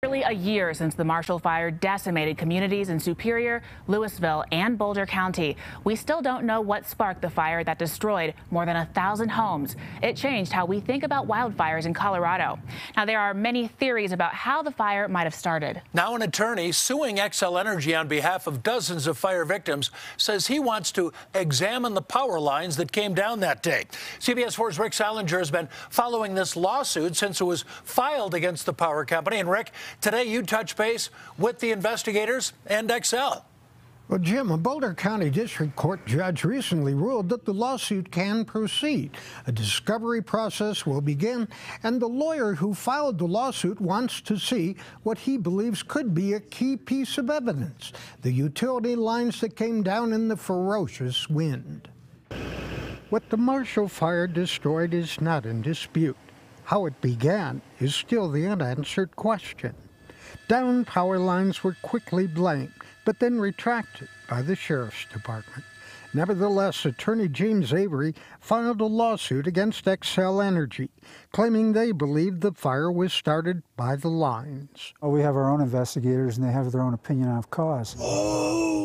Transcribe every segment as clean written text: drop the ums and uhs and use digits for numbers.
Nearly a year since the Marshall Fire decimated communities in Superior, Louisville, and Boulder County. We still don't know what sparked the fire that destroyed more than 1,000 homes. It changed how we think about wildfires in Colorado. Now, there are many theories about how the fire might have started. Now, an attorney suing Xcel Energy on behalf of dozens of fire victims says he wants to examine the power lines that came down that day. CBS 4's Rick Salinger has been following this lawsuit since it was filed against the power company. And Rick, today you touch base with the investigators and Xcel. Well, Jim, a Boulder County District Court judge recently ruled that the lawsuit can proceed. A discovery process will begin, and the lawyer who filed the lawsuit wants to see what he believes could be a key piece of evidence: the utility lines that came down in the ferocious wind. What the Marshall Fire destroyed is not in dispute. How it began is still the unanswered question. Downed power lines were quickly blamed, but then retracted by the Sheriff's Department. Nevertheless, attorney James Avery filed a lawsuit against Xcel Energy, claiming they believed the fire was started by the lines. We have our own investigators, and they have their own opinion of cause.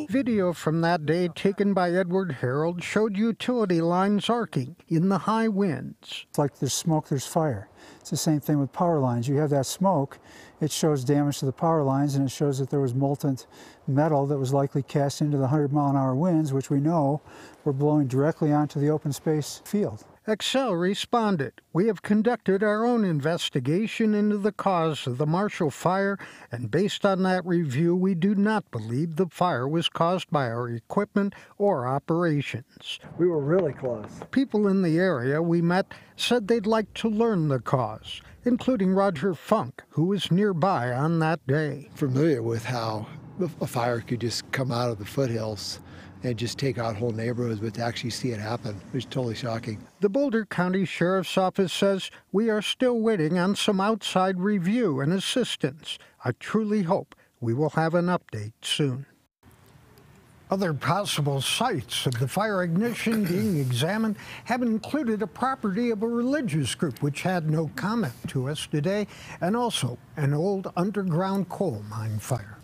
Video from that day taken by Edward Harold showed utility lines arcing in the high winds. It's like there's smoke, there's fire. It's the same thing with power lines. You have that smoke, it shows damage to the power lines, and it shows that there was molten metal that was likely cast into the 100-mile-an-hour winds, which we know were blowing directly onto the open space field. Xcel responded, "We have conducted our own investigation into the cause of the Marshall Fire, and based on that review, we do not believe the fire was caused by our equipment or operations." We were really close. People in the area we met said they'd like to learn the cause, including Roger Funk, who was nearby on that day. Familiar with how a fire could just come out of the foothills and just take out whole neighborhoods, but to actually see it happen was totally shocking. The Boulder County Sheriff's Office says we are still waiting on some outside review and assistance. I truly hope we will have an update soon. Other possible sites of the fire ignition being examined have included a property of a religious group, which had no comment to us today, and also an old underground coal mine fire.